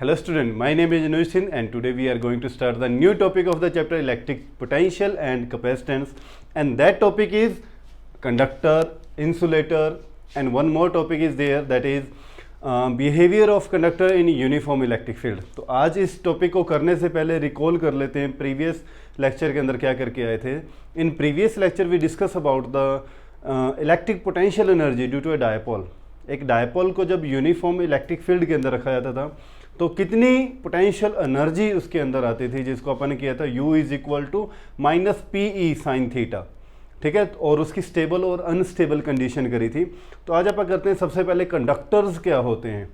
Hello student, my name is Anuj Singh and today we are going to start the new topic of the chapter electric potential and capacitance, and that topic is conductor, insulator, and one more topic is there, that is behavior of conductor in uniform electric field। तो आज इस topic को करने से पहले recall कर लेते हैं प्रीवियस लेक्चर के अंदर क्या करके आए थे। In previous lecture we discuss about the electric potential energy due to a dipole. एक डायपोल को जब यूनिफॉर्म इलेक्ट्रिक फील्ड के अंदर रखा जाता था तो कितनी पोटेंशियल एनर्जी उसके अंदर आती थी, जिसको अपन ने किया था U is equal to minus PE sine theta, ठीक है। और उसकी स्टेबल और अनस्टेबल कंडीशन करी थी। तो आज अपन करते हैं सबसे पहले कंडक्टर्स क्या होते हैं,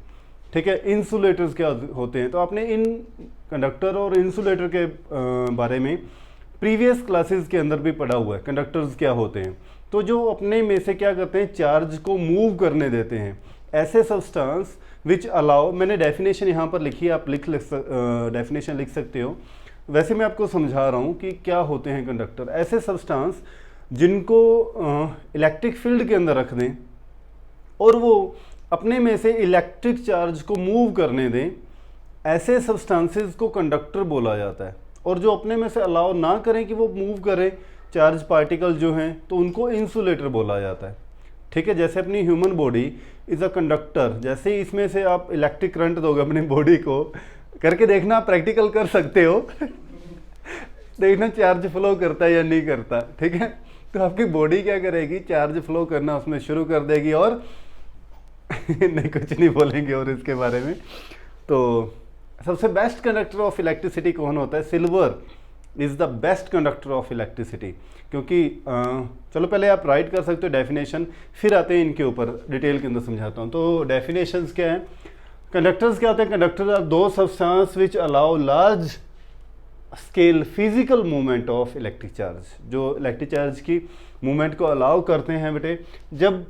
ठीक है, इंसुलेटर्स क्या होते हैं। तो आपने इन कंडक्टर और इंसुलेटर के बारे में प्रीवियस क्लासेस के अंदर भी पढ़ा हुआ है। कंडक्टर्स क्या होते हैं, तो जो अपने में से क्या करते हैं, चार्ज को मूव करने देते हैं। ऐसे सब्सटेंस विच अलाउ, मैंने डेफिनेशन यहाँ पर लिखी है, आप डेफिनेशन लिख सकते हो। वैसे मैं आपको समझा रहा हूँ कि क्या होते हैं कंडक्टर। ऐसे सब्सटेंस जिनको इलेक्ट्रिक फील्ड के अंदर रख दें और वो अपने में से इलेक्ट्रिक चार्ज को मूव करने दें, ऐसे सब्सटेंसेस को कंडक्टर बोला जाता है। और जो अपने में से अलाउ ना करें कि वो मूव करें चार्ज पार्टिकल जो हैं, तो उनको इंसुलेटर बोला जाता है, ठीक है। जैसे अपनी human body is a conductor, जैसे ही इसमें से आप इलेक्ट्रिक करंट दोगे अपनी बॉडी को, करके देखना, आप प्रैक्टिकल कर सकते हो देखना चार्ज फ्लो करता है या नहीं करता, ठीक है। तो आपकी बॉडी क्या करेगी, चार्ज फ्लो करना उसमें शुरू कर देगी और नहीं, कुछ नहीं बोलेंगे और इसके बारे में। तो सबसे बेस्ट कंडक्टर ऑफ इलेक्ट्रिसिटी कौन होता है, silver is the best conductor of electricity. क्योंकि चलो पहले आप राइट कर सकते हो डेफिनेशन, फिर आते हैं इनके ऊपर डिटेल के अंदर समझाता हूँ। तो डेफिनेशंस क्या है, कंडक्टर्स क्या होते हैं, कंडक्टर आर दो substance which allow large scale physical movement of electric charge. जो इलेक्ट्रिक चार्ज की मूवमेंट को अलाउ करते हैं बेटे, जब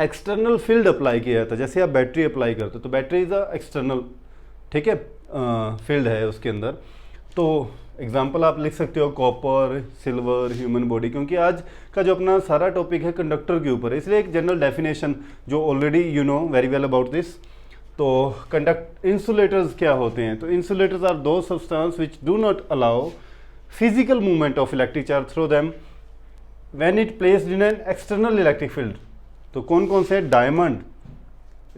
एक्सटर्नल फील्ड अप्लाई किया जाता है। जैसे आप बैटरी अप्लाई करते हो तो बैटरी इज़ अ एक्सटर्नल, ठीक है, फील्ड है उसके अंदर। तो एग्जाम्पल आप लिख सकते हो कॉपर, सिल्वर, ह्यूमन बॉडी, क्योंकि आज का जो अपना सारा टॉपिक है कंडक्टर के ऊपर है, इसलिए एक जनरल डेफिनेशन जो already you know very well about this. तो इंसुलेटर्स क्या होते हैं, तो इंसुलेटर्स आर दो substance which do not allow physical movement of electric charge through them when it placed in an external electric field. तो कौन कौन से, diamond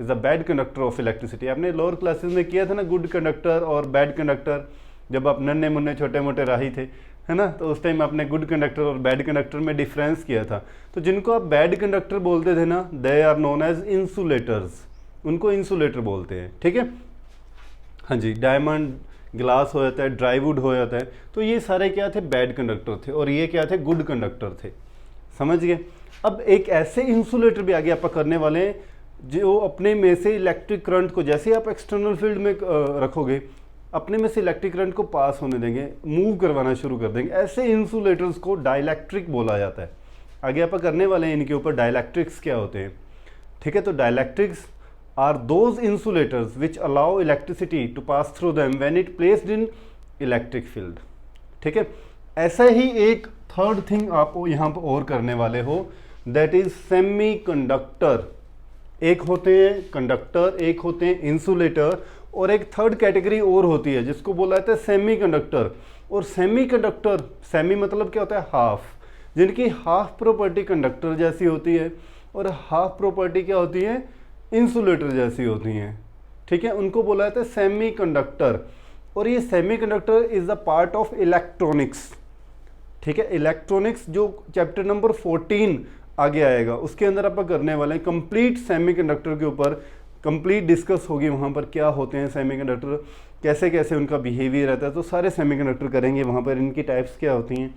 is a bad conductor of electricity. आपने लोअर क्लासेस में किया था ना, गुड कंडक्टर और बैड कंडक्टर, जब आप नन्हे मुन्ने छोटे मोटे राही थे, है ना, तो उस टाइम आपने गुड कंडक्टर और बैड कंडक्टर में डिफरेंस किया था। तो जिनको आप बैड कंडक्टर बोलते थे ना, they are known as insulators, उनको इंसुलेटर बोलते हैं, ठीक है। हाँ जी, डायमंड, ग्लास हो जाता है, ड्राईवुड हो जाता है। तो ये सारे क्या थे, बैड कंडक्टर थे, और ये क्या थे, गुड कंडक्टर थे, समझ गए। अब एक ऐसे इंसुलेटर भी आगे आप करने वाले हैं जो अपने में से इलेक्ट्रिक करंट को, जैसे आप एक्सटर्नल फील्ड में रखोगे, अपने में से इलेक्ट्रिक करंट को पास होने देंगे, मूव करवाना शुरू कर देंगे। ऐसे इंसुलेटर्स को डाइलेक्ट्रिक बोला जाता है। आगे आप करने वाले हैं इनके ऊपर डाइलेक्ट्रिक्स क्या होते हैं, ठीक है। तो dielectrics are those insulators which allow electricity to pass through them when it placed in electric field, ठीक है। ऐसा ही एक थर्ड थिंग आप यहाँ पर और करने वाले हो, दैट इज सेमी कंडक्टर। एक होते हैं कंडक्टर, एक होते हैं इंसुलेटर, और एक थर्ड कैटेगरी और होती है जिसको बोला जाता है सेमी कंडक्टर। और सेमी कंडक्टर, सेमी मतलब क्या होता है, हाफ, जिनकी हाफ प्रॉपर्टी कंडक्टर जैसी होती है और हाफ प्रॉपर्टी क्या होती है, इंसुलेटर जैसी होती हैं, ठीक है, उनको बोला जाता है सेमी कंडक्टर। और ये semi conductor is the part of electronics, ठीक है। इलेक्ट्रॉनिक्स जो चैप्टर नंबर 14 आगे आएगा, उसके अंदर आप करने वाले हैं कंप्लीट सेमीकंडक्टर के ऊपर, कंप्लीट डिस्कस होगी वहाँ पर क्या होते हैं सेमीकंडक्टर, कैसे कैसे उनका बिहेवियर रहता है। तो सारे सेमीकंडक्टर करेंगे वहाँ पर, इनकी टाइप्स क्या होती हैं,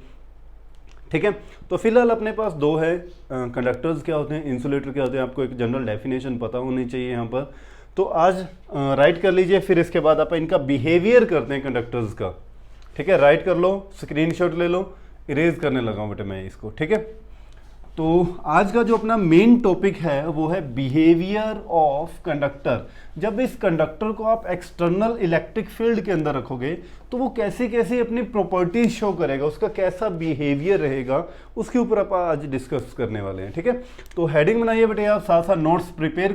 ठीक है। तो फिलहाल अपने पास दो है, कंडक्टर्स क्या होते हैं, इंसुलेटर क्या होते हैं, आपको एक जनरल डेफिनेशन पता होनी चाहिए यहाँ पर। तो आज राइट कर लीजिए, फिर इसके बाद आप इनका बिहेवियर करते हैं कंडक्टर्स का, ठीक है। राइट कर लो, स्क्रीनशॉट ले लो, इरेज करने लगा हूँ बेटे मैं इसको, ठीक है। तो आज का जो अपना मेन टॉपिक है वो है बिहेवियर ऑफ कंडक्टर। जब इस कंडक्टर को आप एक्सटर्नल इलेक्ट्रिक फील्ड के अंदर रखोगे तो वो कैसे कैसे अपनी प्रॉपर्टीज शो करेगा, उसका कैसा बिहेवियर रहेगा, उसके ऊपर आप आज डिस्कस करने वाले हैं, ठीक है। तो हेडिंग बनाइए बेटे, आप साथ साथ नोट्स प्रिपेयर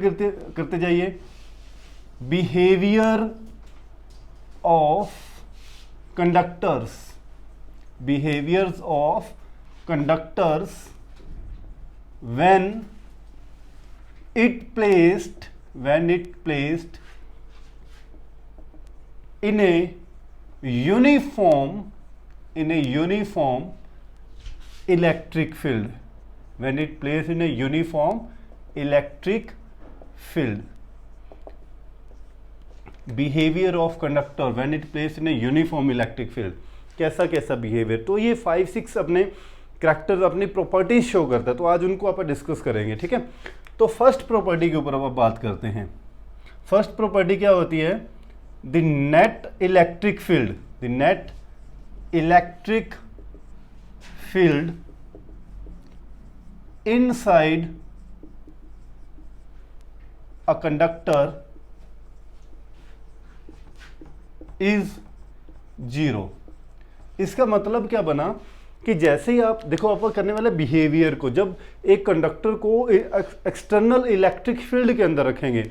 करते जाइए। Behaviour of conductors, behaviors of conductors when it placed in a uniform electric field, when it placed in a uniform electric field. Behavior of conductor when it placed in a uniform electric field, कैसा कैसा behaviour. तो ये 5-6 अपने characters, अपनी properties show करता है, तो आज उनको आप डिस्कस करेंगे, ठीक है। तो फर्स्ट प्रॉपर्टी के ऊपर अब बात करते हैं। फर्स्ट प्रॉपर्टी क्या होती है? The net electric field, the net electric field inside a conductor is 0। इसका मतलब क्या बना कि जैसे ही आप देखो, आप करने वाले बिहेवियर को, जब एक कंडक्टर को एक्सटर्नल इलेक्ट्रिक फील्ड के अंदर रखेंगे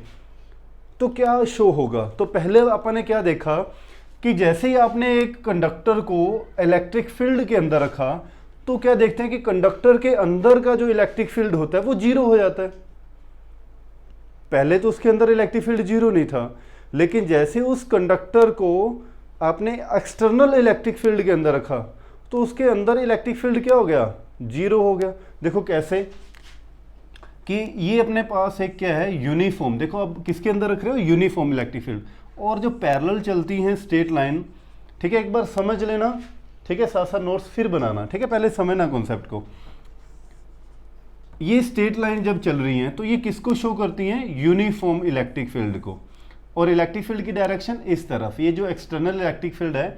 तो क्या शो होगा। तो पहले अपन ने क्या देखा कि जैसे ही आपने एक कंडक्टर को इलेक्ट्रिक फील्ड के अंदर रखा तो क्या देखते हैं कि कंडक्टर के अंदर का जो इलेक्ट्रिक फील्ड होता है वो 0 हो जाता है। पहले तो उसके अंदर इलेक्ट्रिक फील्ड 0 नहीं था, लेकिन जैसे उस कंडक्टर को आपने एक्सटर्नल इलेक्ट्रिक फील्ड के अंदर रखा तो उसके अंदर इलेक्ट्रिक फील्ड क्या हो गया? 0 हो गया। देखो कैसे कि ये अपने पास एक क्या है? यूनिफॉर्म। देखो अब किसके अंदर रख रहे हो? Uniform electric field. और जो पैरेलल चलती हैं स्ट्रेट लाइन, ठीक है, एक बार समझ लेना, ठीक है, साथ साथ नोट्स फिर बनाना, ठीक है, पहले समझना कॉन्सेप्ट को। ये स्ट्रेट लाइन जब चल रही हैं तो ये किसको शो करती हैं? यूनिफॉर्म इलेक्ट्रिक फील्ड को। और इलेक्ट्रिक फील्ड की डायरेक्शन इस तरफ, ये जो एक्सटर्नल इलेक्ट्रिक फील्ड है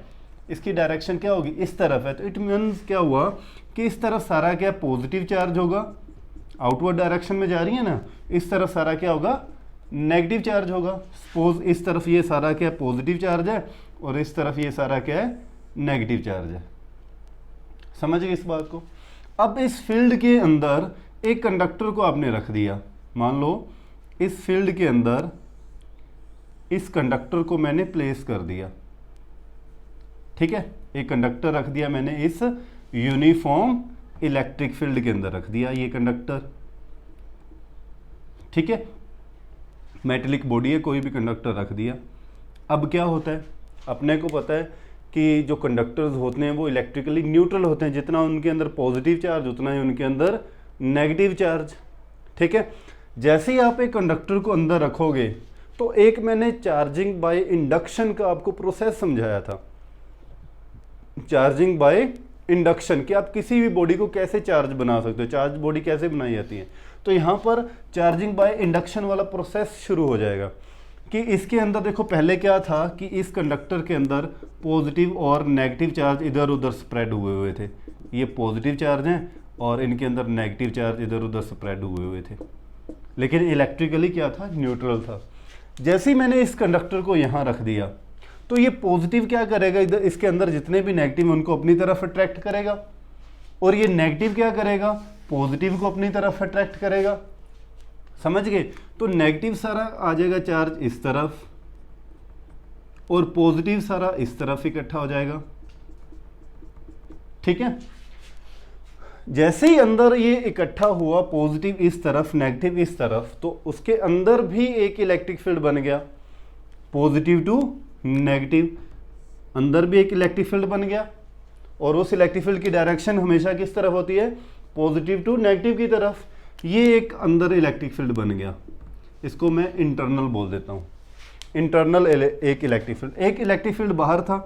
इसकी डायरेक्शन क्या होगी? इस तरफ है। तो इट मीन्स क्या हुआ कि इस तरफ सारा क्या पॉजिटिव चार्ज होगा, आउटवर्ड डायरेक्शन में जा रही है ना, इस तरफ सारा क्या होगा? नेगेटिव चार्ज होगा। सपोज इस तरफ ये सारा क्या पॉजिटिव चार्ज है और इस तरफ ये सारा क्या है? नेगेटिव चार्ज है। समझ गए इस बात को। अब इस फील्ड के अंदर एक कंडक्टर को आपने रख दिया, मान लो इस फील्ड के अंदर इस कंडक्टर को मैंने प्लेस कर दिया, ठीक है, एक कंडक्टर रख दिया मैंने इस यूनिफॉर्म इलेक्ट्रिक फील्ड के अंदर रख दिया ये कंडक्टर, ठीक है, मेटेलिक बॉडी है, कोई भी कंडक्टर रख दिया। अब क्या होता है? अपने को पता है कि जो कंडक्टर्स होते हैं वो इलेक्ट्रिकली न्यूट्रल होते हैं, जितना उनके अंदर पॉजिटिव चार्ज उतना ही उनके अंदर नेगेटिव चार्ज, ठीक है। जैसे ही आप एक कंडक्टर को अंदर रखोगे तो एक मैंने चार्जिंग बाय इंडक्शन का आपको प्रोसेस समझाया था, चार्जिंग बाय इंडक्शन, कि आप किसी भी बॉडी को कैसे चार्ज बना सकते हो, चार्ज बॉडी कैसे बनाई जाती है। तो यहाँ पर चार्जिंग बाय इंडक्शन वाला प्रोसेस शुरू हो जाएगा कि इसके अंदर देखो पहले क्या था कि इस कंडक्टर के अंदर पॉजिटिव और नेगेटिव चार्ज इधर उधर स्प्रेड हुए थे, ये पॉजिटिव चार्ज हैं और इनके अंदर नेगेटिव चार्ज इधर उधर स्प्रेड हुए थे, लेकिन इलेक्ट्रिकली क्या था? न्यूट्रल था। जैसे ही मैंने इस कंडक्टर को यहाँ रख दिया तो ये पॉजिटिव क्या करेगा? इधर इसके अंदर जितने भी नेगेटिव उनको अपनी तरफ अट्रैक्ट करेगा और ये नेगेटिव क्या करेगा? पॉजिटिव को अपनी तरफ अट्रैक्ट करेगा। समझ गए? तो नेगेटिव सारा आ जाएगा चार्ज इस तरफ और पॉजिटिव सारा इस तरफ इकट्ठा हो जाएगा, ठीक है। जैसे ही अंदर ये इकट्ठा हुआ पॉजिटिव इस तरफ नेगेटिव इस तरफ, तो उसके अंदर भी एक इलेक्ट्रिक फील्ड बन गया, पॉजिटिव टू नेगेटिव, अंदर भी एक इलेक्ट्रिक फील्ड बन गया और उस इलेक्ट्रिक फील्ड की डायरेक्शन हमेशा किस तरफ होती है? पॉजिटिव टू नेगेटिव की तरफ। ये एक अंदर इलेक्ट्रिक फील्ड बन गया, इसको मैं इंटरनल बोल देता हूँ, इंटरनल एक इलेक्ट्रिक फील्ड। एक इलेक्ट्रिक फील्ड बाहर था,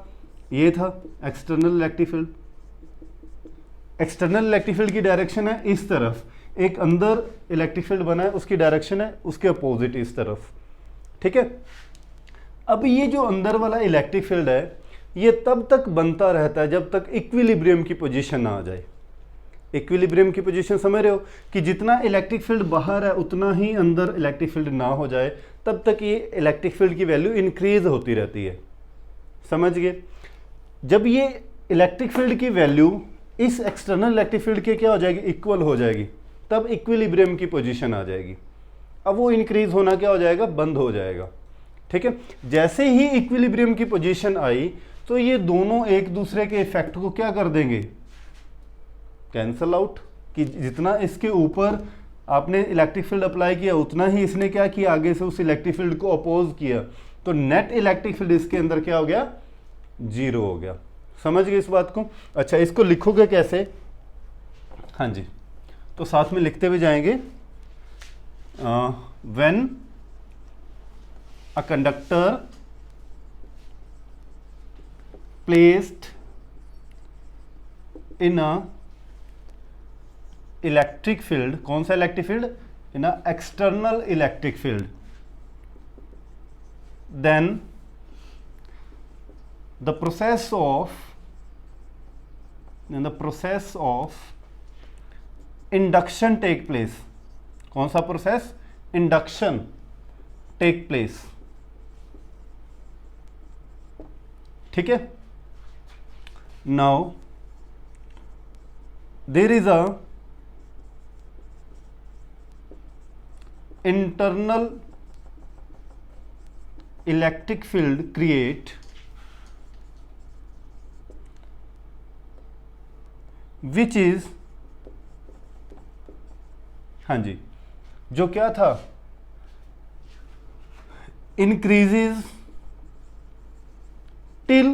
ये था external electric field. External electric field की डायरेक्शन है इस तरफ, एक अंदर इलेक्ट्रिक फील्ड बना है उसकी डायरेक्शन है उसके अपोजिट इस तरफ, ठीक है। अब ये जो अंदर वाला इलेक्ट्रिक फील्ड है ये तब तक बनता रहता है जब तक इक्विलिब्रियम की पोजीशन ना आ जाए। इक्विलिब्रियम की पोजीशन समझ रहे हो कि जितना इलेक्ट्रिक फील्ड बाहर है उतना ही अंदर इलेक्ट्रिक फील्ड ना हो जाए, तब तक ये इलेक्ट्रिक फील्ड की वैल्यू इंक्रीज होती रहती है। समझ गए? जब ये इलेक्ट्रिक फील्ड की वैल्यू इस एक्सटर्नल इलेक्ट्रिक फील्ड के क्या हो जाएगी? इक्वल हो जाएगी, तब इक्विलिब्रियम की पोजीशन आ जाएगी। अब वो इंक्रीज होना क्या हो जाएगा? बंद हो जाएगा, ठीक है। जैसे ही इक्विलिब्रियम की पोजीशन आई तो ये दोनों एक दूसरे के इफेक्ट को क्या कर देंगे, कैंसल आउट, कि जितना इसके ऊपर आपने इलेक्ट्रिक फील्ड अप्लाई किया उतना ही इसने क्या किया, आगे से उस इलेक्ट्रिक फील्ड को अपोज किया, तो नेट इलेक्ट्रिक फील्ड इसके अंदर क्या हो गया, 0 हो गया। समझ गए इस बात को। अच्छा, इसको लिखोगे कैसे, हाँ जी, तो साथ में लिखते हुए जाएंगे, when a conductor placed in a electric field, कौन सा electric field, in a external electric field, then the process of induction take place, कौन सा प्रोसेस, इंडक्शन टेक प्लेस, ठीक है। Now there is a internal electric field create which is, हाँ जी, जो क्या था, increases till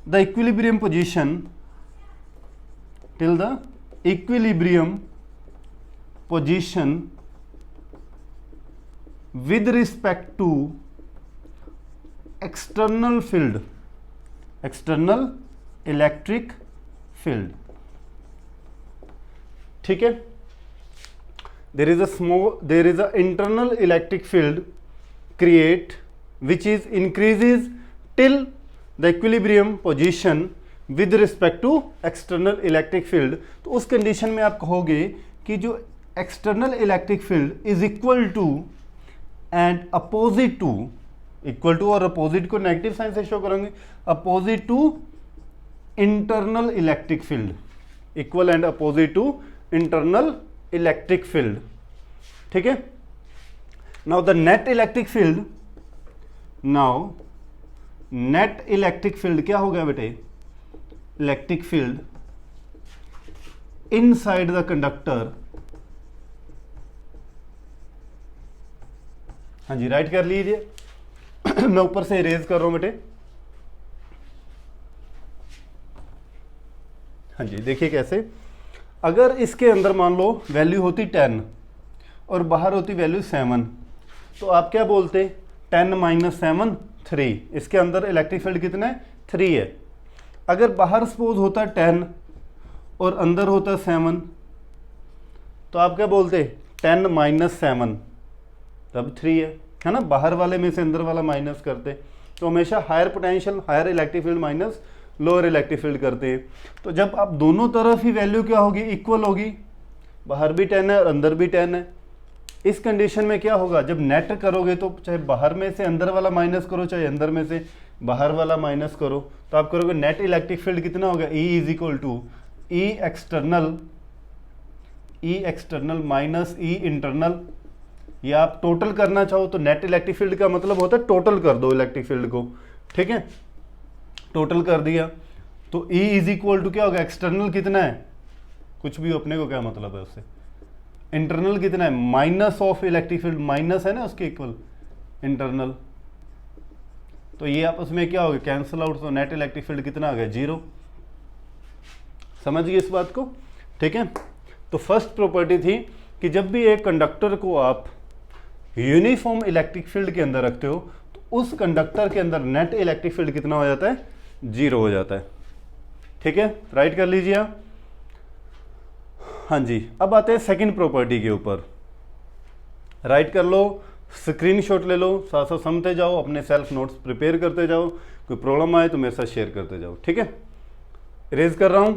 the equilibrium position, till the equilibrium position with respect to external field, external electric field, ठीक है। there is a internal electric field create which is increases till the equilibrium position with respect to external electric field। तो उस condition में आप कहोगे कि जो external electric field is equal to and opposite to, equal to और opposite को negative sign से शो करेंगे, opposite to internal electric field, equal and opposite to internal electric field, ठीक है। Now the net electric field, now net electric field क्या हो गया बेटे, electric field inside the conductor, हाँ जी, राइट कर लीजिए मैं ऊपर से इरेज कर रहा हूं बेटे, हाँ जी, देखिए कैसे, अगर इसके अंदर मान लो वैल्यू होती 10 और बाहर होती वैल्यू 7, तो आप क्या बोलते, 10 - 7 3, इसके अंदर इलेक्ट्रिक फील्ड कितना है, 3 है। अगर बाहर सपोज होता 10 और अंदर होता 7, तो आप क्या बोलते, 10 - 7 तब 3 है ना, बाहर वाले में से अंदर वाला माइनस करते, तो हमेशा higher potential higher electric field minus lower electric field करते हैं। तो जब आप दोनों तरफ ही वैल्यू क्या होगी, इक्वल होगी, बाहर भी 10 है और अंदर भी 10 है, इस कंडीशन में क्या होगा, जब नेट करोगे तो चाहे बाहर में से अंदर वाला माइनस करो, चाहे अंदर में से बाहर वाला माइनस करो, तो आप करोगे नेट इलेक्ट्रिक फील्ड कितना होगा, E = E external minus E internal. या आप टोटल करना चाहो तो नेट इलेक्ट्रिक फील्ड का मतलब होता है टोटल कर दो इलेक्ट्रिक फील्ड को, ठीक है, टोटल कर दिया तो E = क्या होगा, एक्सटर्नल कितना है, कुछ भी अपने को क्या मतलब है उससे, इंटरनल कितना है, minus of electric field, minus है ना उसके इक्वल इंटरनल, तो ये आपस में क्या हो गया, कैंसिल आउट, तो नेट इलेक्ट्रिक फील्ड कितना आ गया, 0। समझ गए इस बात को, ठीक है। तो फर्स्ट प्रॉपर्टी थी कि जब भी एक कंडक्टर को आप यूनिफॉर्म इलेक्ट्रिक फील्ड के अंदर रखते हो तो उस कंडक्टर के अंदर नेट इलेक्ट्रिक फील्ड कितना हो जाता है, 0 हो जाता है, ठीक है, राइट कर लीजिए आप। हाँ जी, अब आते हैं सेकंड प्रॉपर्टी के ऊपर, राइट कर लो, स्क्रीनशॉट ले लो, साथ साथ समझते जाओ, अपने सेल्फ नोट्स प्रिपेयर करते जाओ, कोई प्रॉब्लम आए तो मेरे साथ शेयर करते जाओ, ठीक है। इरेज कर रहा हूँ,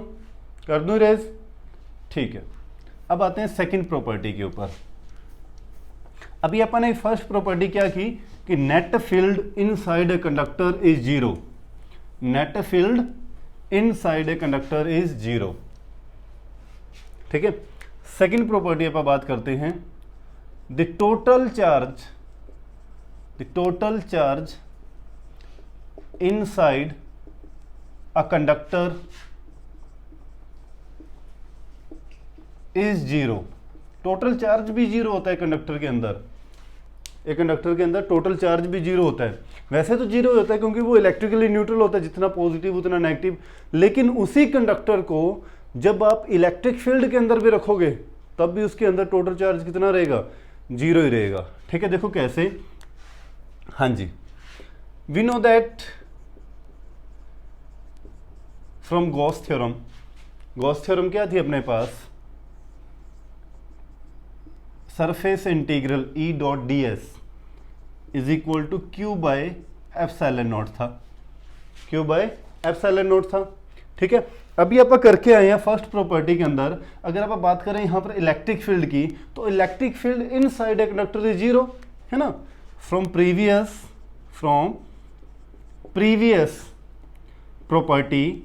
कर दूँ इरेज, ठीक है। अब आते हैं सेकंड प्रॉपर्टी के ऊपर। अभी अपन ने फर्स्ट प्रॉपर्टी क्या की कि net field inside a conductor is 0, net field inside a conductor is 0, ठीक है। सेकंड प्रॉपर्टी अपन बात करते हैं, the total charge the total charge inside a conductor is zero. Total charge भी जीरो होता है कंडक्टर के अंदर, एक कंडक्टर के अंदर टोटल चार्ज भी जीरो होता है। वैसे तो जीरो होता है क्योंकि वो इलेक्ट्रिकली न्यूट्रल होता है, जितना पॉजिटिव उतना नेगेटिव, लेकिन उसी कंडक्टर को जब आप इलेक्ट्रिक फील्ड के अंदर भी रखोगे तब भी उसके अंदर टोटल चार्ज कितना रहेगा, जीरो ही रहेगा। ठीक है, देखो कैसे, हाँ जी, we know that from Gauss theorem. Gauss theorem क्या थी अपने पास, surface integral E dot D S is equal to Q by epsilon naught था, क्यू बाय एप्सिलॉन नॉट था। ठीक है, अभी आप करके आए हैं फर्स्ट प्रॉपर्टी के अंदर, अगर आप बात करें यहाँ पर इलेक्ट्रिक फील्ड की, तो electric field inside a conductor is zero, है ना। From previous property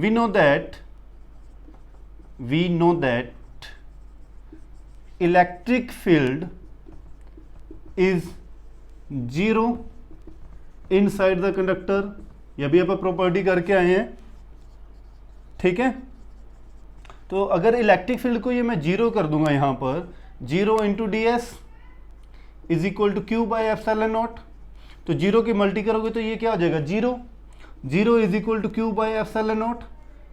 we know that electric field is zero inside the conductor। ये भी आप प्रॉपर्टी करके आए हैं। ठीक है, तो अगर इलेक्ट्रिक फील्ड को ये मैं जीरो कर दूंगा यहाँ पर, zero into D S is equal to Q by epsilon naught, तो जीरो की मल्टी करोगे तो ये क्या हो जाएगा, zero, zero is equal to Q by epsilon naught,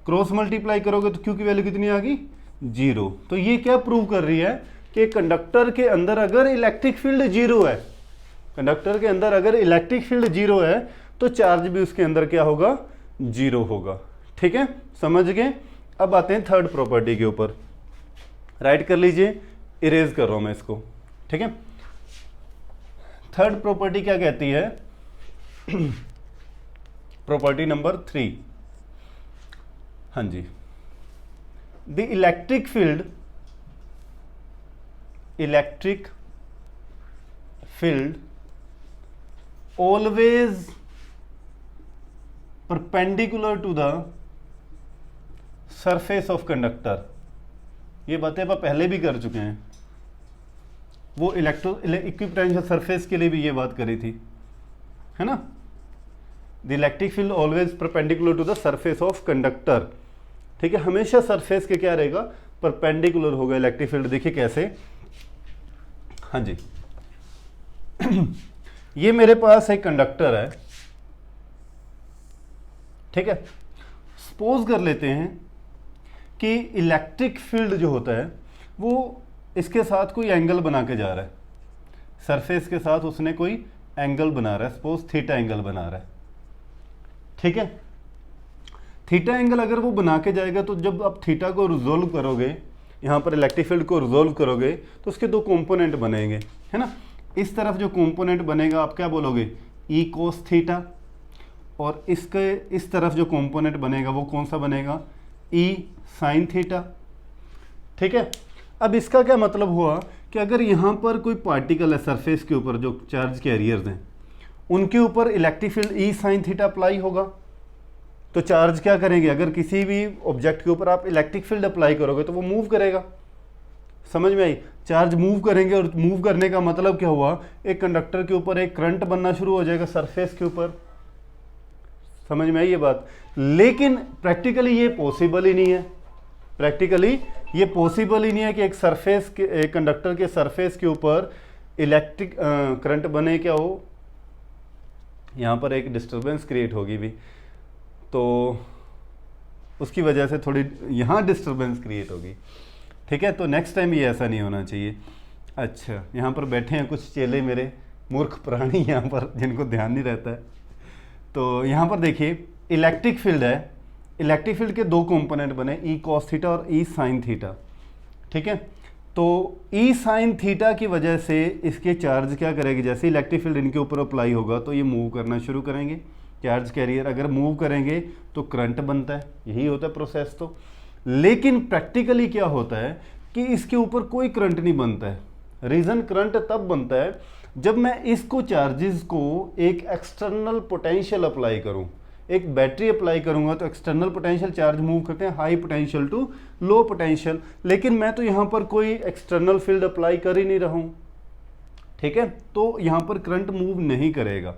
cross multiply करोगे तो क्यू की वैल्यू कितनी आ गई, जीरो। तो ये क्या प्रूव कर रही है कि कंडक्टर के अंदर अगर इलेक्ट्रिक फील्ड जीरो है, कंडक्टर के अंदर अगर इलेक्ट्रिक फील्ड जीरो है तो चार्ज भी उसके अंदर क्या होगा, जीरो होगा। ठीक है, समझ गए। अब आते हैं थर्ड प्रॉपर्टी के ऊपर, राइट कर लीजिए, इरेज कर रहा हूं मैं इसको। ठीक है, थर्ड प्रॉपर्टी क्या कहती है, प्रॉपर्टी नंबर 3, हाँ जी, the electric field always perpendicular to the surface of conductor. ये बातें आप पहले भी कर चुके हैं, वो इक्विपोटेंशियल सरफेस के लिए भी ये बात करी थी, है ना। The electric field always perpendicular to the surface of conductor. ठीक है, हमेशा सरफेस के क्या रहेगा, परपेंडिकुलर होगा इलेक्ट्रिक फील्ड। देखिए कैसे, हाँ जी, ये मेरे पास एक कंडक्टर है। ठीक है, सपोज कर लेते हैं कि इलेक्ट्रिक फील्ड जो होता है वो इसके साथ कोई एंगल बना के जा रहा है, सरफेस के साथ उसने कोई एंगल बना रहा है, सपोज थीटा एंगल बना रहा है। ठीक है, थीटा एंगल अगर वो बना के जाएगा तो जब आप थीटा को रिजोल्व करोगे, यहाँ पर इलेक्ट्रिक फील्ड को रिजोल्व करोगे तो उसके दो कंपोनेंट बनेंगे, है ना। इस तरफ जो कंपोनेंट बनेगा आप क्या बोलोगे, ई कोस थीटा, और इसके इस तरफ जो कंपोनेंट बनेगा वो कौन सा बनेगा, ई साइन थीटा। ठीक है, अब इसका क्या मतलब हुआ कि अगर यहाँ पर कोई पार्टिकल है सरफेस के ऊपर, जो चार्ज कैरियर्स हैं, उनके ऊपर electric field E sine theta apply होगा, तो चार्ज क्या करेंगे, अगर किसी भी ऑब्जेक्ट के ऊपर आप इलेक्ट्रिक फील्ड अप्लाई करोगे तो वो मूव करेगा। समझ में आई, चार्ज मूव करेंगे, और मूव करने का मतलब क्या हुआ, एक कंडक्टर के ऊपर एक करंट बनना शुरू हो जाएगा सरफेस के ऊपर। समझ में आई ये बात, लेकिन प्रैक्टिकली ये पॉसिबल ही नहीं है, प्रैक्टिकली ये पॉसिबल ही नहीं है कि एक सरफेस के, एक कंडक्टर के सरफेस के ऊपर इलेक्ट्रिक करंट बने, क्या हो, यहाँ पर एक डिस्टर्बेंस क्रिएट होगी भी, तो उसकी वजह से थोड़ी यहाँ डिस्टर्बेंस क्रिएट होगी। ठीक है, तो नेक्स्ट टाइम ये ऐसा नहीं होना चाहिए। अच्छा, यहाँ पर बैठे हैं कुछ चेले मेरे, मूर्ख प्राणी यहाँ पर, जिनको ध्यान नहीं रहता है। तो यहाँ पर देखिए इलेक्ट्रिक फील्ड है, इलेक्ट्रिक फील्ड के दो कंपोनेंट बने, ई कॉस थीटा और ई साइन थीटा। ठीक है, तो ई साइन थीटा की वजह से इसके चार्ज क्या करेगी, जैसे इलेक्ट्रिक फील्ड इनके ऊपर अप्लाई होगा तो ये मूव करना शुरू करेंगे, चार्ज कैरियर अगर मूव करेंगे तो करंट बनता है, यही होता है प्रोसेस। तो लेकिन प्रैक्टिकली क्या होता है कि इसके ऊपर कोई करंट नहीं बनता है। रीज़न, करंट तब बनता है जब मैं इसको चार्जेस को एक एक्सटर्नल पोटेंशियल अप्लाई करूं, एक बैटरी अप्लाई करूंगा तो एक्सटर्नल पोटेंशियल चार्ज मूव करते हैं high potential to low potential, लेकिन मैं तो यहाँ पर कोई एक्सटर्नल फील्ड अप्लाई कर ही नहीं रहा हूँ। ठीक है, तो यहाँ पर करंट मूव नहीं करेगा।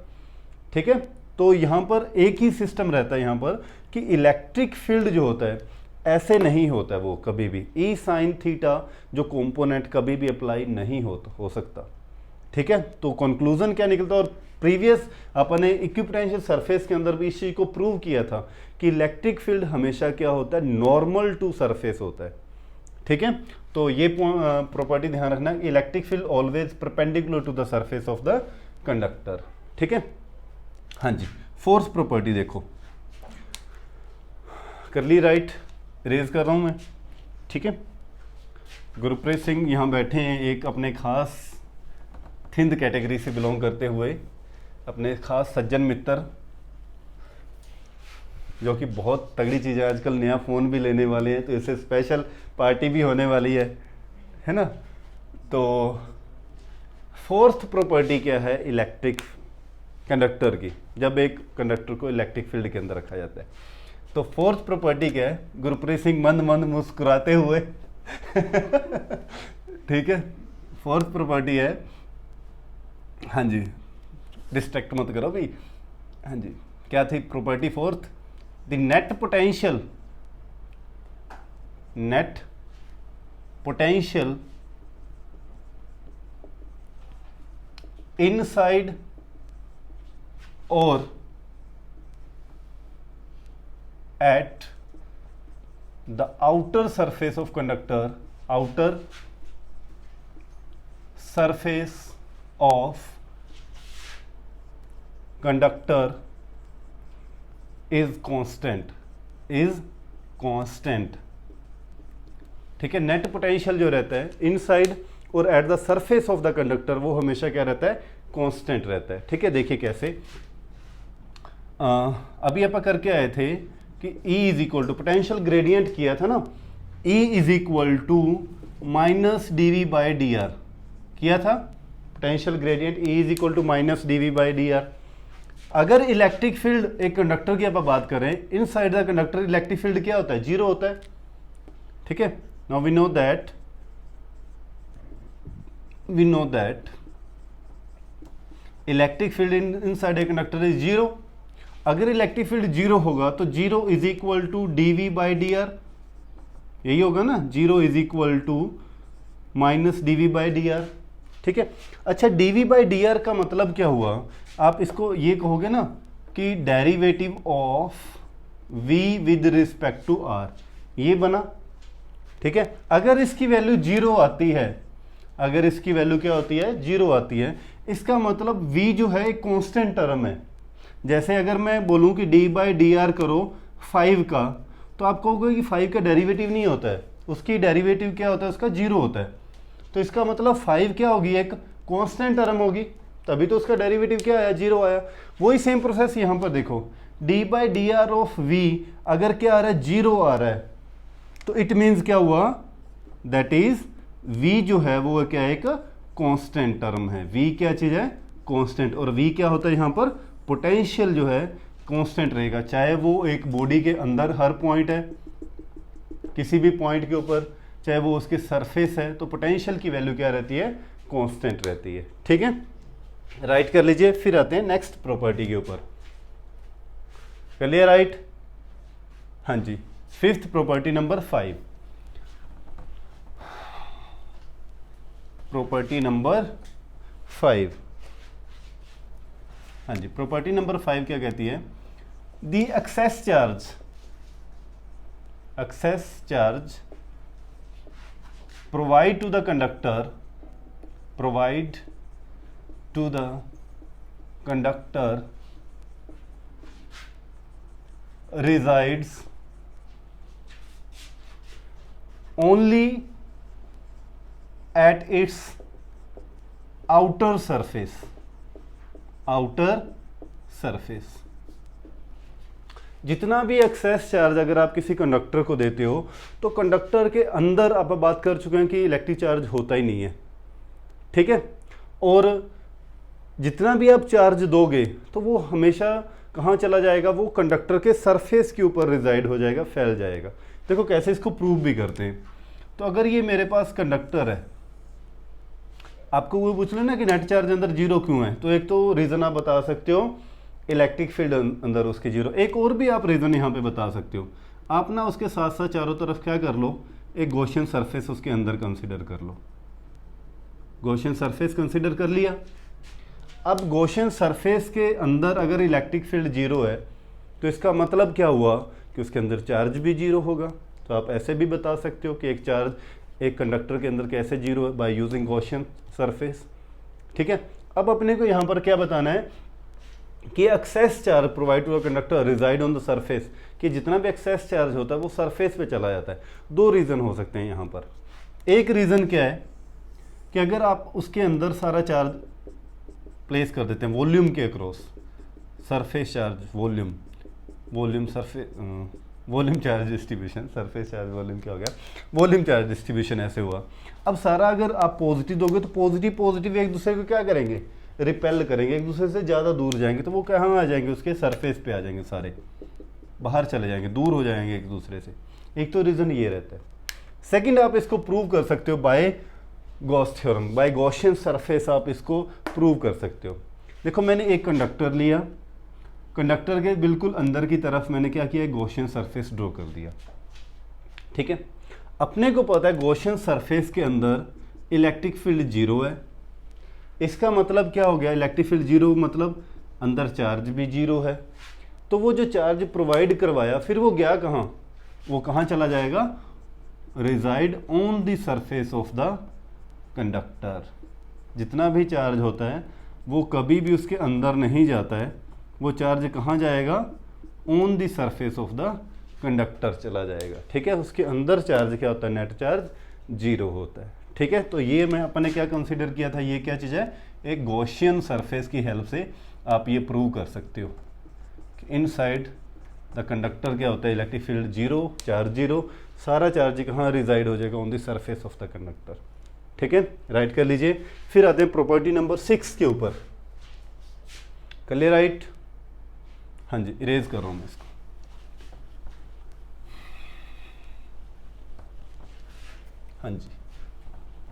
ठीक है, तो यहाँ पर एक ही सिस्टम रहता है यहाँ पर कि इलेक्ट्रिक फील्ड जो होता है ऐसे नहीं होता है वो कभी भी, ई साइन थीटा जो कंपोनेंट कभी भी अप्लाई नहीं हो सकता। ठीक है, तो कंक्लूजन क्या निकलता है, और प्रीवियस अपने इक्विपोटेंशियल सरफेस के अंदर भी इस चीज को प्रूव किया था कि इलेक्ट्रिक फील्ड हमेशा क्या होता है, नॉर्मल टू सरफेस होता है। ठीक है, तो ये प्रॉपर्टी ध्यान रखना, electric field always perpendicular to the surface of the conductor. ठीक है, हाँ जी, फोर्स प्रॉपर्टी देखो, कर ली राइट, रेज कर रहा हूं मैं। ठीक है, गुरप्रीत सिंह यहाँ बैठे हैं, एक अपने खास थिंद कैटेगरी से बिलोंग करते हुए, अपने खास सज्जन मित्र, जो कि बहुत तगड़ी चीज़ है, आजकल नया फ़ोन भी लेने वाले हैं, तो इससे स्पेशल पार्टी भी होने वाली है ना। तो फोर्थ प्रॉपर्टी क्या है इलेक्ट्रिक कंडक्टर की, जब एक कंडक्टर को इलेक्ट्रिक फील्ड के अंदर रखा जाता है, तो फोर्थ प्रॉपर्टी क्या है, गुरप्रीत सिंह मंद मंद मुस्कुराते हुए ठीक है, फोर्थ प्रॉपर्टी है, हाँ जी, डिस्ट्रैक्ट मत करो भाई, हाँ जी, क्या थी property fourth, the net potential inside और at the outer surface of conductor, outer surface of conductor is constant, ठीक है। नेट पोटेंशियल जो रहता है इनसाइड और at the surface of the conductor वो हमेशा क्या रहता है, कांस्टेंट रहता है। ठीक है, देखिए कैसे, अभी आप करके आए थे कि E is equal to potential gradient किया था ना, E is equal to minus D V by D R किया था, potential gradient E is equal to minus D V by D R. अगर इलेक्ट्रिक फील्ड एक कंडक्टर की आप बात करें, inside the conductor electric field क्या होता है, जीरो होता है। ठीक है, now we know that electric field inside a conductor is zero. अगर इलेक्ट्रिक फील्ड जीरो होगा तो zero is equal to D V by D R, यही होगा ना, zero is equal to minus D V by D R. ठीक है, अच्छा D V by D R का मतलब क्या हुआ, आप इसको ये कहोगे ना कि derivative of v with respect to r, ये बना। ठीक है, अगर इसकी वैल्यू जीरो आती है, अगर इसकी वैल्यू क्या होती है, जीरो आती है, इसका मतलब v जो है एक कांस्टेंट टर्म है। जैसे अगर मैं बोलूं कि d बाई डी आर करो 5 का, तो आप कहोगे कि 5 का डेरिवेटिव नहीं होता है, उसकी डेरिवेटिव क्या होता है, उसका जीरो होता है। तो इसका मतलब 5 क्या होगी, एक कांस्टेंट टर्म होगी, तभी तो उसका डेरिवेटिव क्या आया, जीरो आया। वही सेम प्रोसेस यहाँ पर देखो, d by D are of v अगर क्या आ रहा है, जीरो आ रहा है, तो इट मीन्स क्या हुआ, दैट इज v जो है वो क्या है, एक कांस्टेंट टर्म है। v क्या चीज़ है, कांस्टेंट, और v क्या होता है यहाँ पर, पोटेंशियल जो है कांस्टेंट रहेगा, चाहे वो एक बॉडी के अंदर हर पॉइंट है, किसी भी पॉइंट के ऊपर, चाहे वो उसके सरफेस है, तो पोटेंशियल की वैल्यू क्या रहती है, कांस्टेंट रहती है। ठीक है, राइट कर लीजिए, फिर आते हैं नेक्स्ट प्रॉपर्टी के ऊपर, कर लिया राइट। हाँ जी, fifth property number 5, property number 5, हाँ जी, प्रॉपर्टी नंबर 5 क्या कहती है, the excess charge provide to the conductor resides only at its outer surface। जितना भी एक्सेस चार्ज अगर आप किसी कंडक्टर को देते हो, तो कंडक्टर के अंदर आप बात कर चुके हैं कि इलेक्ट्रिक चार्ज होता ही नहीं है। ठीक है, और जितना भी आप चार्ज दोगे तो वो हमेशा कहाँ चला जाएगा, वो कंडक्टर के सरफेस के ऊपर रिजाइड हो जाएगा, फैल जाएगा। देखो कैसे इसको प्रूव भी करते हैं। तो अगर ये मेरे पास कंडक्टर है, आपको वो पूछ लो ना कि नेट चार्ज अंदर जीरो क्यों है, तो एक तो रीज़न आप बता सकते हो इलेक्ट्रिक फील्ड अंदर उसके जीरो। एक और भी आप रीज़न यहाँ पे बता सकते हो। आप ना उसके साथ साथ चारों तरफ क्या कर लो, एक गॉसियन सरफेस उसके अंदर कंसिडर कर लो। गॉसियन सरफेस कंसिडर कर लिया। अब गॉसियन सरफेस के अंदर अगर इलेक्ट्रिक फील्ड जीरो है तो इसका मतलब क्या हुआ कि उसके अंदर चार्ज भी जीरो होगा। तो आप ऐसे भी बता सकते हो कि एक चार्ज एक कंडक्टर के अंदर कैसे जीरो है, बाय यूजिंग गॉसियन सरफेस। ठीक है, अब अपने को यहाँ पर क्या बताना है कि excess charge provide to a conductor reside on the surface, कि जितना भी एक्सेस चार्ज होता है वो सरफेस पे चला जाता है। दो रीज़न हो सकते हैं यहाँ पर। एक रीज़न क्या है कि अगर आप उसके अंदर सारा चार्ज प्लेस कर देते हैं वॉल्यूम के across, surface charge volume surface volume charge distribution, surface charge volume क्या हो गया, वॉल्यूम चार्ज डिस्ट्रीब्यूशन ऐसे हुआ। अब सारा अगर आप पॉजिटिव दोगे तो पॉजिटिव एक दूसरे को क्या करेंगे, रिपेल करेंगे, एक दूसरे से ज़्यादा दूर जाएंगे, तो वो कहाँ आ जाएंगे, उसके सरफेस पे आ जाएंगे, सारे बाहर चले जाएंगे, दूर हो जाएंगे एक दूसरे से। एक तो रीज़न ये रहता है। सेकंड, आप इसको प्रूव कर सकते हो by Gauss theorem, by Gaussian surface आप इसको प्रूव कर सकते हो। देखो मैंने एक कंडक्टर लिया, कंडक्टर के बिल्कुल अंदर की तरफ मैंने क्या किया, गॉसियन सरफेस ड्रॉ कर दिया। ठीक है, अपने को पता है गॉसियन सरफेस के अंदर इलेक्ट्रिक फील्ड जीरो है। इसका मतलब क्या हो गया, इलेक्ट्रिक फील्ड जीरो मतलब अंदर चार्ज भी जीरो है। तो वो जो चार्ज प्रोवाइड करवाया फिर वो गया कहाँ, वो कहाँ चला जाएगा, reside on the surface of the conductor. जितना भी चार्ज होता है वो कभी भी उसके अंदर नहीं जाता है, वो चार्ज कहाँ जाएगा, on the surface of the conductor चला जाएगा। ठीक है, उसके अंदर चार्ज क्या होता है, नेट चार्ज जीरो होता है। ठीक है, तो ये मैं अपने क्या कंसीडर किया था, ये क्या चीज़ है, एक गॉसियन सरफेस की हेल्प से आप ये प्रूव कर सकते हो कि इनसाइड द कंडक्टर क्या होता है, electric field zero, charge zero, सारा चार्ज कहाँ रिजाइड हो जाएगा, on the surface of the conductor. ठीक है, राइट कर लीजिए। फिर आते हैं प्रॉपर्टी नंबर 6 के ऊपर, कर ले राइट। हाँ जी, इरेज कर रहा हूँ मैं इसको। हाँ जी,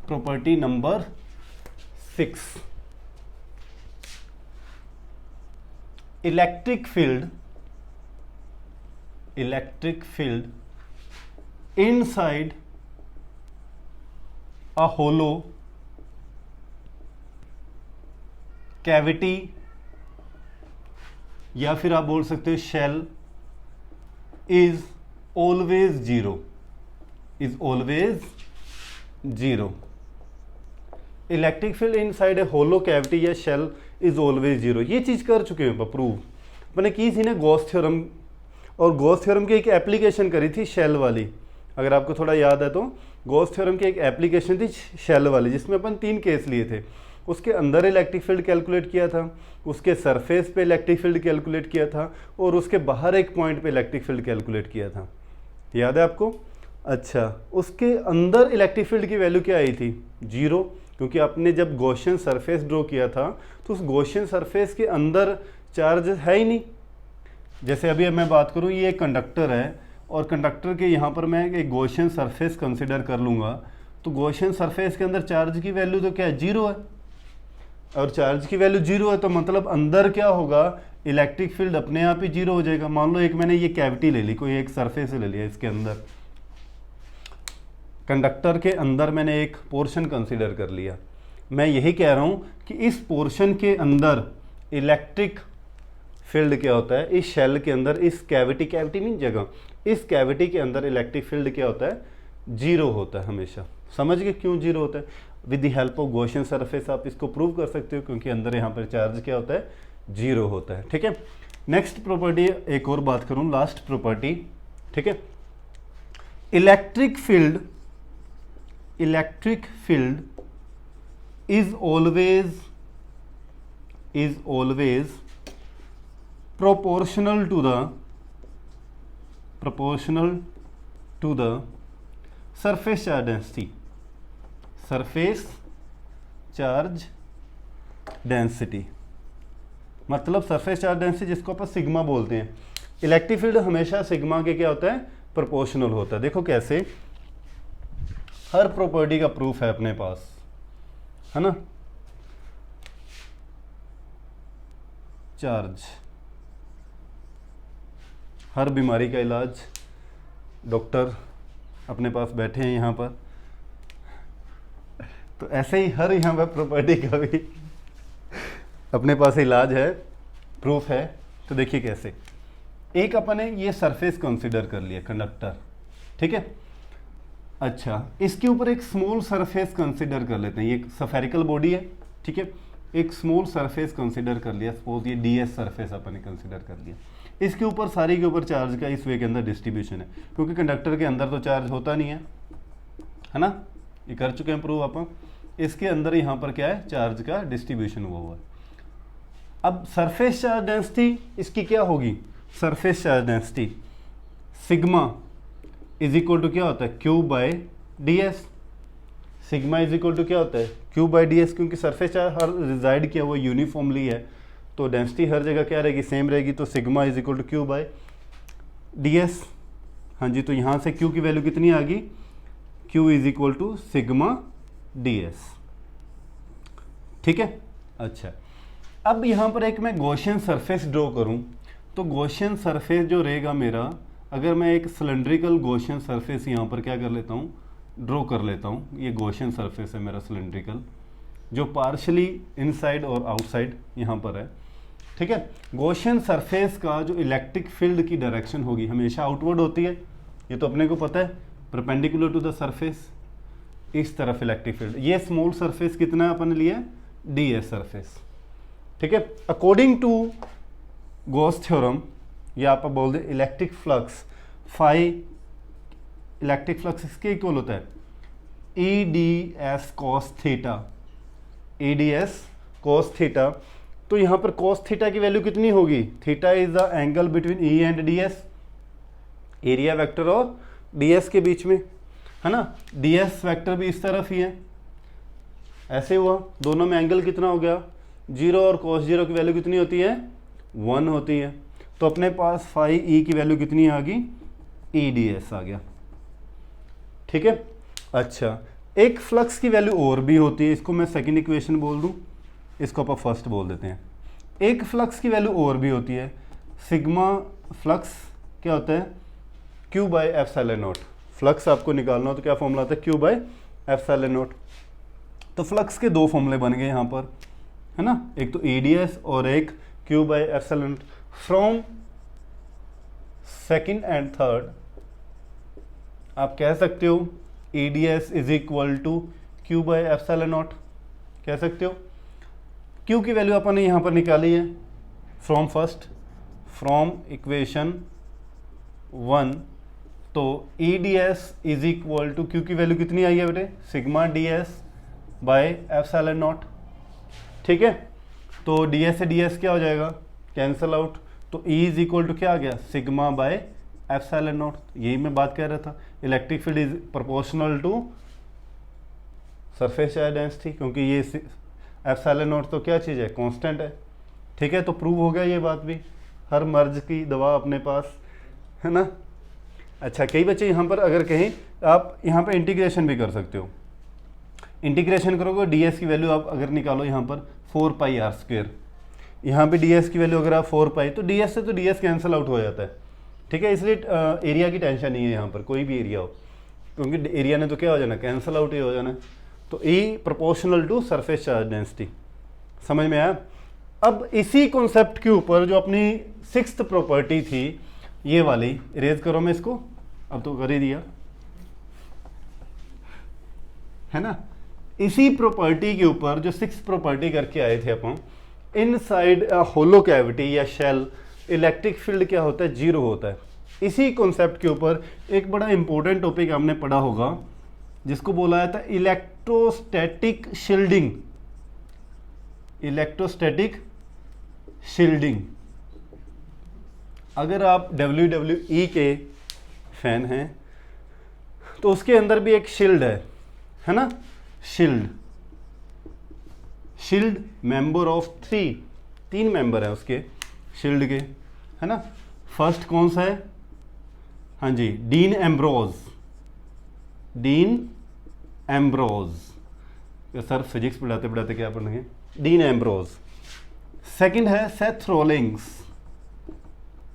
property number 6, electric field inside a hollow cavity, या फिर आप बोल सकते हो shell, is always zero, electric field inside a hollow cavity या शेल इज ऑलवेज जीरो। ये चीज़ कर चुके हैं प्रूव, मैंने की थी ना गॉस थ्योरम, और गॉस थ्योरम की एक एप्लीकेशन करी थी शेल वाली, अगर आपको थोड़ा याद है तो गॉस थ्योरम की एक एप्लीकेशन थी शेल वाली, जिसमें अपन 3 केस लिए थे। उसके अंदर इलेक्ट्रिक फील्ड कैलकुलेट किया था, उसके सरफेस पे इलेक्ट्रिक फील्ड कैलकुलेट किया था, और उसके बाहर एक पॉइंट पे इलेक्ट्रिक फील्ड कैलकुलेट किया था। याद है आपको? अच्छा, उसके अंदर इलेक्ट्रिक फील्ड की वैल्यू क्या आई थी, जीरो, क्योंकि आपने जब गॉसियन सरफेस ड्रॉ किया था तो उस गॉसियन सरफेस के अंदर चार्ज है ही नहीं। जैसे अभी मैं बात करूँ, ये एक कंडक्टर है और कंडक्टर के यहाँ पर मैं एक गॉसियन सरफेस कंसिडर कर लूँगा, तो गॉसियन सरफेस के अंदर चार्ज की वैल्यू तो क्या है, जीरो है, और चार्ज की वैल्यू जीरो है, तो मतलब अंदर क्या होगा, इलेक्ट्रिक फील्ड अपने आप ही जीरो हो जाएगा। मान लो एक मैंने ये कैविटी ले ली, कोई एक सरफेस ले लिया, इसके अंदर कंडक्टर के अंदर मैंने एक पोर्शन कंसिडर कर लिया। मैं यही कह रहा हूँ कि इस पोर्शन के अंदर इलेक्ट्रिक फील्ड क्या होता है, इस शेल के अंदर, इस कैविटी मीन जगह, इस कैविटी के अंदर इलेक्ट्रिक फील्ड क्या होता है, जीरो होता है हमेशा। समझ गए क्यों जीरो होता है? With the help of Gaussian surface आप इसको प्रूव कर सकते हो, क्योंकि अंदर यहाँ पर चार्ज क्या होता है, जीरो होता है। ठीक है, नेक्स्ट प्रॉपर्टी एक और बात करूँ, लास्ट प्रॉपर्टी। ठीक है, electric field is always proportional to the surface charge density, मतलब सरफेस चार्ज डेंसिटी जिसको अपन सिग्मा बोलते हैं। इलेक्ट्रिक फील्ड हमेशा सिग्मा के क्या होता है, प्रोपोर्शनल होता है। देखो कैसे, हर प्रॉपर्टी का प्रूफ है अपने पास, है ना। चार्ज। हर बीमारी का इलाज डॉक्टर अपने पास बैठे हैं यहाँ पर, तो ऐसे ही हर यहाँ पर प्रॉपर्टी का भी अपने पास इलाज है, प्रूफ है। तो देखिए कैसे, एक अपन ने ये सरफेस कंसीडर कर लिया कंडक्टर, ठीक है। अच्छा, इसके ऊपर एक स्मॉल सरफेस कंसीडर कर लेते हैं, ये स्फेरिकल बॉडी है, ठीक है। एक स्मॉल सरफेस कंसीडर कर लिया, सपोज ये ds सरफेस अपन ने कंसीडर कर लिया। इसके ऊपर सारी के ऊपर चार्ज का इस वे के अंदर डिस्ट्रीब्यूशन है, क्योंकि कंडक्टर के अंदर तो चार्ज होता नहीं है ना, ये कर चुके हैं प्रूव अपन। इसके अंदर यहाँ पर क्या है, चार्ज का डिस्ट्रीब्यूशन हुआ है। अब सरफेस चार्ज डेंसिटी इसकी क्या होगी, surface charge density sigma is equal to क्या होता है, Q by D S. Sigma is equal to क्या होता है, क्यू बाय डी एस, क्योंकि सरफेस चार्ज हर रिजाइड किया हुआ यूनिफॉर्मली है, तो डेंसिटी हर जगह क्या रहेगी, सेम रहेगी। तो sigma is equal to Q by D S. हाँ जी, तो यहाँ से क्यू की वैल्यू कितनी आ गई, Q is equal to sigma D S, ठीक है। अच्छा, अब यहाँ पर एक मैं गॉसियन सरफेस ड्रॉ करूँ, तो गॉसियन सरफेस जो रहेगा मेरा, अगर मैं एक सिलेंड्रिकल गॉसियन सरफेस यहाँ पर क्या कर लेता हूँ, ड्रॉ कर लेता हूँ। ये गॉसियन सरफेस है मेरा सिलेंड्रिकल, जो पार्शली इनसाइड और आउटसाइड यहाँ पर है, ठीक है। गॉसियन सरफेस का जो इलेक्ट्रिक फील्ड की डायरेक्शन होगी हमेशा आउटवर्ड होती है, ये तो अपने को पता है, परपेंडिकुलर टू द सरफेस, इस तरफ इलेक्ट्रिक फील्ड। ये स्मॉल सरफेस कितना है अपन ने लिया, ds सरफेस, ठीक है। अकॉर्डिंग टू गॉस थ्योरम, या आप बोल दे electric flux phi, electric flux इसके इक्वल होता है E D S cos theta, E D S cos theta. तो यहाँ पर कॉस थीटा की वैल्यू कितनी होगी, theta is the angle between E and D S, area vector और डी एस के बीच में, है ना। डी एस वैक्टर भी इस तरफ ही है, ऐसे हुआ, दोनों में एंगल कितना हो गया, 0, और cos 0 की वैल्यू कितनी होती है, 1 होती है। तो अपने पास फाई ई की वैल्यू कितनी आ गई, ई डी एस आ गया, ठीक है। अच्छा, एक फ्लक्स की वैल्यू और भी होती है, इसको मैं सेकंड इक्वेशन बोल दूं, इसको अपन फर्स्ट बोल देते हैं। एक फ्लक्स की वैल्यू और भी होती है, सिग्मा फ्लक्स क्या होता है, Q by epsilon not. Flux आपको निकालना हो तो क्या फॉर्मूला आता है, क्यू बाय एप्सिलॉन नॉट। तो फ्लक्स के दो फॉर्मूले बन गए यहाँ पर, है ना, एक तो EDS और एक Q by epsilon naught. From second and third आप कह सकते हो EDS is equal to Q by epsilon naught, कह सकते हो। क्यू की वैल्यू अपन ने यहाँ पर निकाली है फ्रॉम फर्स्ट, फ्रॉम इक्वेशन 1, तो EDS is equal to Q की वैल्यू कितनी आई है बेटे, sigma DS by epsilon naught, ठीक है। तो ds से ds क्या हो जाएगा, कैंसल आउट, तो E इज इक्वल टू क्या आ गया, सिग्मा बाय एप्सिलॉन नॉट। यही मैं बात कर रहा था, electric field is proportional to surface charge density, क्योंकि ये एप्सिलॉन नॉट तो क्या चीज़ है, कांस्टेंट है, ठीक है। तो प्रूव हो गया ये बात भी, हर मर्ज की दवा अपने पास, है ना। अच्छा, कई बच्चे यहाँ पर अगर कहें, आप यहाँ पर इंटीग्रेशन भी कर सकते हो, इंटीग्रेशन करोगे ds की वैल्यू आप अगर निकालो यहाँ पर 4 पाई आर स्क्वेयर, यहाँ पे ds की वैल्यू अगर आप 4 पाई, तो ds से तो ds कैंसिल आउट हो जाता है, ठीक है। इसलिए एरिया की टेंशन नहीं है यहाँ पर, कोई भी एरिया हो, क्योंकि एरिया ने तो क्या हो जाना, कैंसिल आउट ही हो जाना। तो E proportional to surface charge density, समझ में आया। अब इसी कॉन्सेप्ट के ऊपर जो अपनी 6th प्रॉपर्टी थी, ये वाली, इरेज करो मैं इसको, अब तो कर ही दिया, है ना। इसी प्रॉपर्टी के ऊपर जो 6th प्रॉपर्टी करके आए थे अपन, इनसाइड होलो कैविटी या शेल इलेक्ट्रिक फील्ड क्या होता है, 0 होता है। इसी कॉन्सेप्ट के ऊपर एक बड़ा इंपॉर्टेंट टॉपिक हमने पढ़ा होगा, जिसको बोला जाता है इलेक्ट्रोस्टैटिक शील्डिंग, इलेक्ट्रोस्टैटिक शील्डिंग। अगर आप WWE के फैन हैं तो उसके अंदर भी एक शील्ड है ना, shield, shield member of 3 member है उसके शील्ड के, है ना। फर्स्ट कौन सा है, हाँ जी, Dean Ambrose, Dean Ambrose. Sir physics पढ़ाते पढ़ाते क्या पढ़ेंगे, डीन एम्ब्रोज। सेकंड है सेथ रोलिंग्स।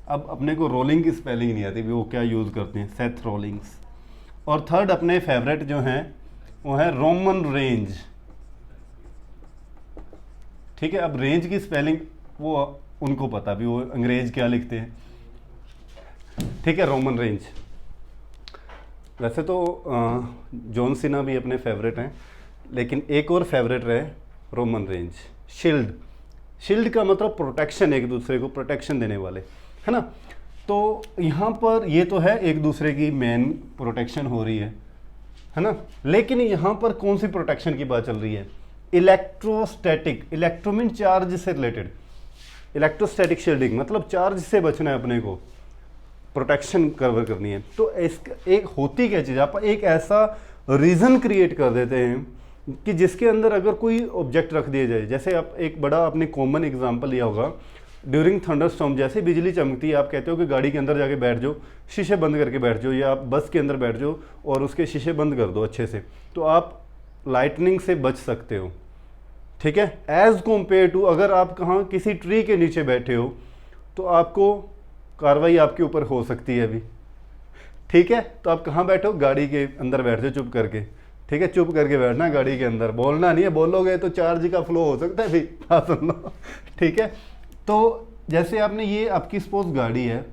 अब अपने को रोलिंग की स्पेलिंग नहीं आती, वो क्या यूज़ करते हैं, सेथ रोलिंग्स। और थर्ड अपने फेवरेट जो हैं वो है रोमन रेंज। ठीक है, अब रेंज की स्पेलिंग वो उनको पता भी, वो अंग्रेज क्या लिखते हैं। ठीक है, रोमन रेंज। वैसे तो जॉन सीना भी अपने फेवरेट हैं, लेकिन एक और फेवरेट रहे रोमन रेंज। शील्ड, शील्ड का मतलब प्रोटेक्शन, एक दूसरे को प्रोटेक्शन देने वाले, है ना। तो यहाँ पर ये तो है एक दूसरे की मेन प्रोटेक्शन हो रही है ना। लेकिन यहाँ पर कौन सी प्रोटेक्शन की बात चल रही है, इलेक्ट्रोस्टैटिक। इलेक्ट्रो मीन चार्ज से रिलेटेड, इलेक्ट्रोस्टैटिक शील्डिंग मतलब चार्ज से बचना है अपने को, प्रोटेक्शन कवर करनी है। तो एक होती क्या चीज़, आप एक ऐसा रीज़न क्रिएट कर देते हैं कि जिसके अंदर अगर कोई ऑब्जेक्ट रख दिया जाए, जैसे आप एक बड़ा आपने कॉमन एग्जांपल लिया होगा, ड्यूरिंग थंडरस्टॉर्म जैसे बिजली चमकती है, आप कहते हो कि गाड़ी के अंदर जाके बैठ जाओ, शीशे बंद करके बैठ जाओ, या आप बस के अंदर बैठ जाओ और उसके शीशे बंद कर दो अच्छे से, तो आप लाइटनिंग से बच सकते हो। ठीक है, एज कम्पेयर टू अगर आप कहाँ किसी ट्री के नीचे बैठे हो तो आपको कार्रवाई आपके ऊपर हो सकती है अभी। ठीक है, तो आप कहाँ बैठो, गाड़ी के अंदर बैठ जाओ चुप करके। ठीक है, चुप करके बैठना गाड़ी के अंदर, बोलना नहीं है, बोलोगे तो चार्ज का फ्लो हो सकता है भी। हाँ सुन लो। ठीक है, तो जैसे आपने ये आपकी सपोज गाड़ी है,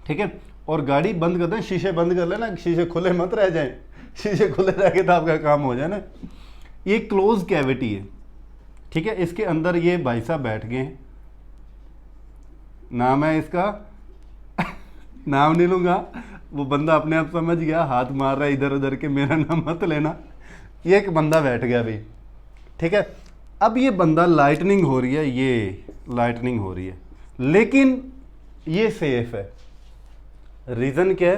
ठीक है, और गाड़ी बंद कर दें, शीशे बंद कर लेना, शीशे खुले मत रह जाएं, शीशे खुले रह के तो आपका काम हो जाए ना। ये क्लोज कैविटी है, ठीक है, इसके अंदर ये भाई साहब बैठ गए, नाम है इसका नाम नहीं लूंगा, वो बंदा अपने आप समझ गया, हाथ मार रहा है इधर उधर के, मेरा नाम मत लेना। ये एक बंदा बैठ गया भाई, ठीक है। अब ये बंदा लाइटनिंग हो रही है, ये लाइटनिंग हो रही है, लेकिन ये सेफ है। रीज़न क्या है,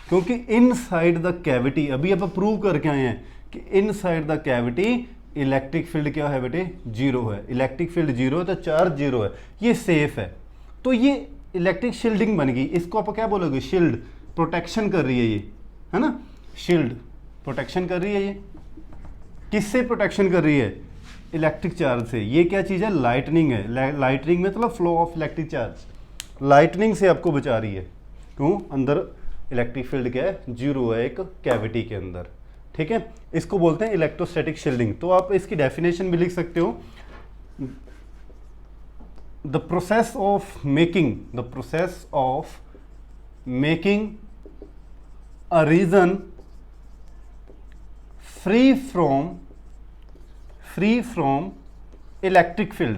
क्योंकि इनसाइड द कैविटी, अभी आप प्रूव करके आए हैं कि inside the cavity electric field क्या है बेटे, जीरो है। इलेक्ट्रिक फील्ड जीरो है तो चार्ज जीरो है, ये सेफ है। तो ये इलेक्ट्रिक शील्डिंग बन गई, इसको आप क्या बोलोगे, शील्ड, प्रोटेक्शन कर रही है ये, है ना। शील्ड प्रोटेक्शन कर रही है, ये किससे प्रोटेक्शन कर रही है, इलेक्ट्रिक चार्ज से। ये क्या चीज़ है, लाइटनिंग है। लाइटनिंग मतलब flow of electric charge, lightning से आपको बचा रही है। क्यों, अंदर इलेक्ट्रिक फील्ड क्या है, जीरो है एक कैविटी के अंदर। ठीक है, इसको बोलते हैं इलेक्ट्रोस्टैटिक शील्डिंग। तो आप इसकी डेफिनेशन भी लिख सकते हो, the process of making a region free from electric field,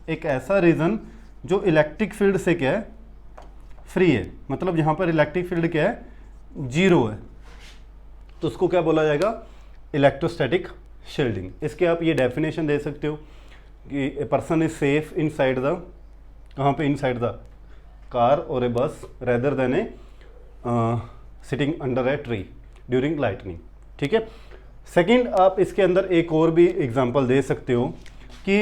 एक ऐसा रीजन जो इलेक्ट्रिक फील्ड से क्या है, फ्री है। मतलब यहाँ पर इलेक्ट्रिक फील्ड क्या है, जीरो है, तो उसको क्या बोला जाएगा, इलेक्ट्रोस्टैटिक शील्डिंग। इसके आप ये डेफिनेशन दे सकते हो कि a person is safe inside the, कहाँ पे, इनसाइड द कार और ए बस rather than A sitting under a tree during lightning. ठीक है। सेकंड, आप इसके अंदर एक और भी एग्जांपल दे सकते हो कि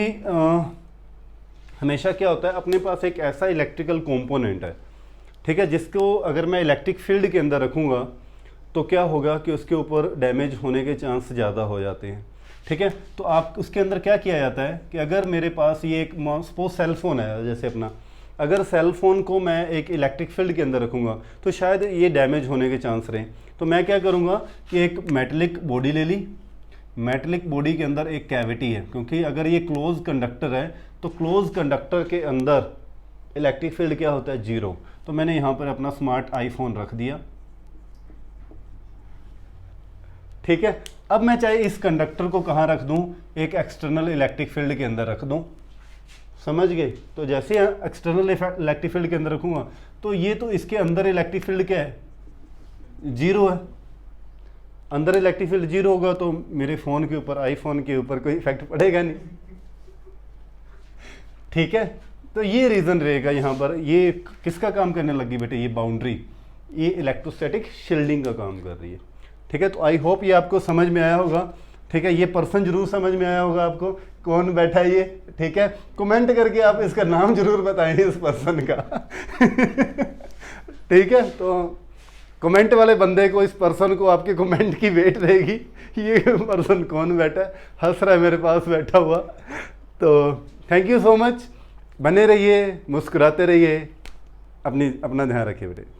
हमेशा क्या होता है, अपने पास एक ऐसा इलेक्ट्रिकल कंपोनेंट है, ठीक है, जिसको अगर मैं इलेक्ट्रिक फील्ड के अंदर रखूँगा तो क्या होगा कि उसके ऊपर डैमेज होने के चांस ज़्यादा हो जाते हैं। ठीक है, तो आप उसके अंदर क्या किया जाता है कि अगर मेरे पास ये एक सपोज सेल फोन है जैसे अपना, अगर सेल फोन को मैं एक इलेक्ट्रिक फील्ड के अंदर रखूँगा तो शायद ये डैमेज होने के चांस रहें। तो मैं क्या करूँगा कि एक मेटलिक बॉडी ले ली, मेटलिक बॉडी के अंदर एक कैविटी है, क्योंकि अगर ये क्लोज कंडक्टर है तो क्लोज कंडक्टर के अंदर इलेक्ट्रिक फील्ड क्या होता है, जीरो। तो मैंने यहाँ पर अपना स्मार्ट आईफोन रख दिया। ठीक है, अब मैं चाहे इस कंडक्टर को कहाँ रख दूँ, एक एक्सटर्नल इलेक्ट्रिक फील्ड के अंदर रख दूँ, समझ गए। तो जैसे एक्सटर्नल इलेक्ट्रिक फील्ड के अंदर रखूँगा तो ये तो इसके अंदर इलेक्ट्रिक फील्ड क्या है, जीरो है। अंदर इलेक्ट्रिक फील्ड जीरो होगा तो मेरे फ़ोन के ऊपर, आईफोन के ऊपर कोई इफेक्ट पड़ेगा नहीं। ठीक है, तो ये रीज़न रहेगा यहाँ पर। ये किसका काम करने लगी बेटे, ये बाउंड्री, ये इलेक्ट्रोस्टैटिक शील्डिंग का काम कर रही है। ठीक है, तो आई होप ये आपको समझ में आया होगा। ठीक है, ये पर्सन जरूर समझ में आया होगा आपको, कौन बैठा है ये। ठीक है, कमेंट करके आप इसका नाम जरूर बताएं इस पर्सन का। ठीक है, तो कमेंट वाले बंदे को, इस पर्सन को आपके कमेंट की वेट रहेगी, ये पर्सन कौन बैठा है, हंस रहा है मेरे पास बैठा हुआ। तो थैंक यू सो मच। बने रहिए, मुस्कुराते रहिए, अपना ध्यान रखिए बेटे। थैंक